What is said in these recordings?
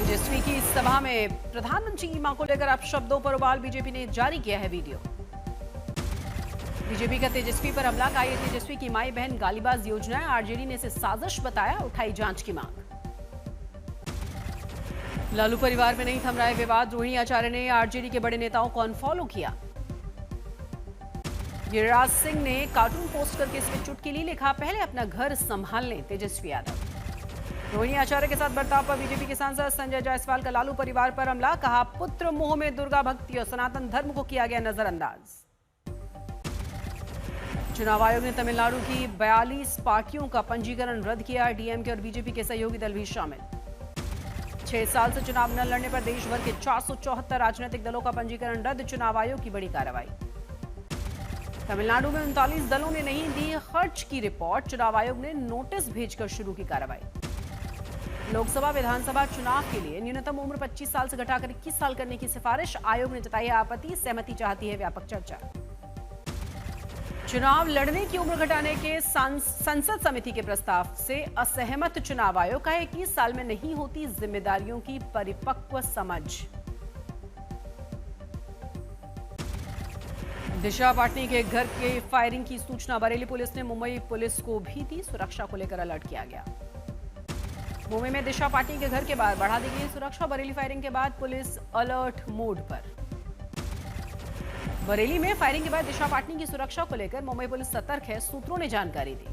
तेजस्वी की सभा में प्रधानमंत्री की मां को लेकर अपशब्दों पर उबाल, बीजेपी ने जारी किया है वीडियो। बीजेपी का तेजस्वी पर हमला, कहा यह तेजस्वी की माई बहन गालीबाज योजना है, आरजेडी ने इसे साजिश बताया, उठाई जांच की मांग। लालू परिवार में नहीं थम रहा है विवाद, रोहिणी आचार्य ने आरजेडी के बड़े नेताओं को अनफॉलो किया। गिरिराज सिंह ने कार्टून पोस्ट करके इसमें चुटकी लिखा, पहले अपना घर संभाल लें तेजस्वी यादव। रोहिणी आचार्य के साथ बर्ताव पर बीजेपी के सांसद संजय जायसवाल का लालू परिवार पर हमला, कहा पुत्र मोह में दुर्गा भक्ति और सनातन धर्म को किया गया नजरअंदाज। चुनाव आयोग ने तमिलनाडु की 42 पार्टियों का पंजीकरण रद्द किया, डीएमके और बीजेपी के सहयोगी दल भी शामिल। 6 साल से चुनाव न लड़ने पर देश भर के 474 राजनीतिक दलों का पंजीकरण रद्द, चुनाव आयोग की बड़ी कार्रवाई। तमिलनाडु में 39 दलों ने नहीं दी खर्च की रिपोर्ट, चुनाव आयोग ने नोटिस भेजकर शुरू की कार्रवाई। लोकसभा विधानसभा चुनाव के लिए न्यूनतम उम्र 25 साल से घटाकर 21 साल करने की सिफारिश, आयोग ने जताई आपत्ति, सहमति चाहती है व्यापक चर्चा। चुनाव लड़ने की उम्र घटाने के संसद समिति के प्रस्ताव से असहमत चुनाव आयोग, का 21 साल में नहीं होती जिम्मेदारियों की परिपक्व समझ। दिशा पाटनी के घर के फायरिंग की सूचना बरेली पुलिस ने मुंबई पुलिस को भी दी, सुरक्षा को लेकर अलर्ट किया गया। मुंबई में दिशा पाटनी के घर के बाहर बढ़ा दी गई सुरक्षा, बरेली फायरिंग के बाद पुलिस अलर्ट मोड पर। बरेली में फायरिंग के बाद दिशा पाटनी की सुरक्षा को लेकर मुंबई पुलिस सतर्क है, सूत्रों ने जानकारी दी।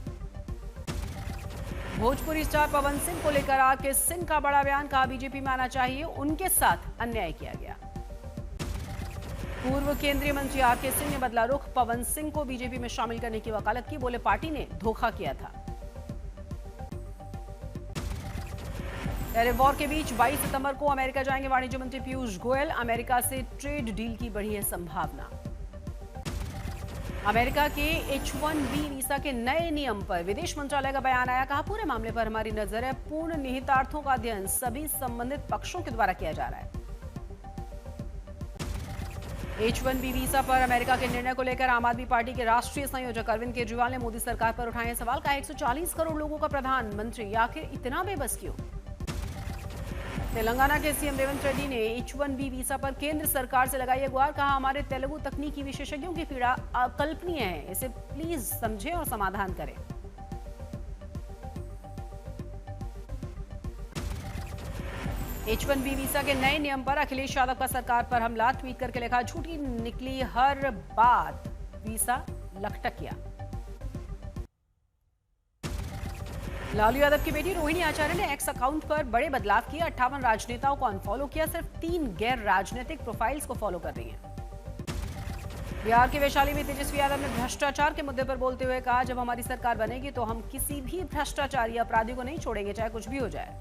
भोजपुरी स्टार पवन सिंह को लेकर आरके सिंह का बड़ा बयान, कहा बीजेपी में आना चाहिए, उनके साथ अन्याय किया गया। पूर्व केंद्रीय मंत्री आरके सिंह ने बदला रुख, पवन सिंह को बीजेपी में शामिल करने की वकालत की, बोले पार्टी ने धोखा किया था। टेरिफ वॉर के बीच 22 सितंबर को अमेरिका जाएंगे वाणिज्य मंत्री पीयूष गोयल, अमेरिका से ट्रेड डील की बढ़ी है संभावना। अमेरिका के H-1B वीजा के नए नियम पर विदेश मंत्रालय का बयान आया, कहा पूरे मामले पर हमारी नजर है, पूर्ण निहितार्थों का अध्ययन सभी संबंधित पक्षों के द्वारा किया जा रहा है। H-1B वीजा पर अमेरिका के निर्णय को लेकर आम आदमी पार्टी के राष्ट्रीय संयोजक अरविंद केजरीवाल ने मोदी सरकार पर उठाए सवाल, कहा 140 करोड़ लोगों का प्रधानमंत्री, आखिर इतना बेबस क्यों। तेलंगाना के सीएम रेवंत रेड्डी ने H-1B वीजा पर केंद्र सरकार से लगाई गुहार, कहा हमारे तेलुगु तकनीकी विशेषज्ञों की पीड़ा अकल्पनीय है, इसे प्लीज समझें और समाधान करें। H-1B वीजा के नए नियम पर अखिलेश यादव का सरकार पर हमला, ट्वीट करके लिखा झूठी निकली हर बात, वीजा लखटकिया। लालू यादव की बेटी रोहिणी आचार्य ने एक्स अकाउंट पर बड़े बदलाव किए, 58 राजनेताओं को अनफॉलो किया, सिर्फ 3 गैर राजनीतिक प्रोफाइल्स को फॉलो कर रही हैं। बिहार के वैशाली में तेजस्वी यादव ने भ्रष्टाचार के मुद्दे पर बोलते हुए कहा, जब हमारी सरकार बनेगी तो हम किसी भी भ्रष्टाचारी अपराधी को नहीं छोड़ेंगे, चाहे कुछ भी हो जाए।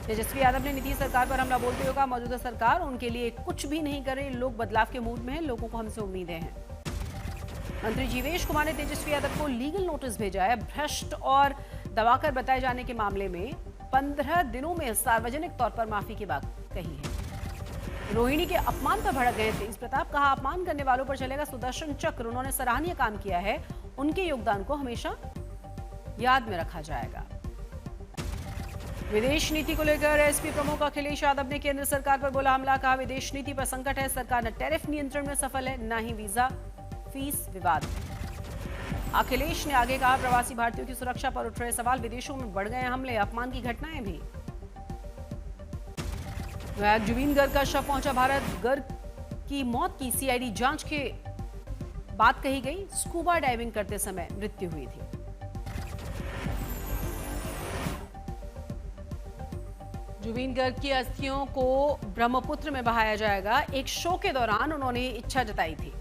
तेजस्वी यादव ने नीतीश सरकार पर हमला बोलते हुए कहा, मौजूदा सरकार उनके लिए कुछ भी नहीं कर रही, लोग बदलाव के मूड में हैं, लोगों को हमसे उम्मीदें हैं। मंत्री जीवेश कुमार ने तेजस्वी यादव को लीगल नोटिस भेजा है, भ्रष्ट और दबाकर बताए जाने के मामले में 15 दिनों में सार्वजनिक तौर पर माफी की बात कही है। रोहिणी के अपमान पर भड़क गए तेज प्रताप, कहा अपमान करने वालों पर चलेगा सुदर्शन चक्र, उन्होंने सराहनीय काम किया है, उनके योगदान को हमेशा याद में रखा जाएगा। विदेश नीति को लेकर एसपी प्रमुख अखिलेश यादव ने केंद्र सरकार पर बोला हमला, कहा विदेश नीति पर संकट है, सरकार न टैरिफ नियंत्रण में सफल है, न ही वीजा फीस विवाद है। अखिलेश ने आगे कहा, प्रवासी भारतीयों की सुरक्षा पर उठ रहे सवाल, विदेशों में बढ़ गए हमले, अपमान की घटनाएं भी। जुबीन गर्ग का शव पहुंचा भारत, गर्ग की मौत की सीआईडी जांच के बात कही गई, स्कूबा डाइविंग करते समय मृत्यु हुई थी। जुबीन गर्ग की अस्थियों को ब्रह्मपुत्र में बहाया जाएगा, एक शो के दौरान उन्होंने इच्छा जताई थी।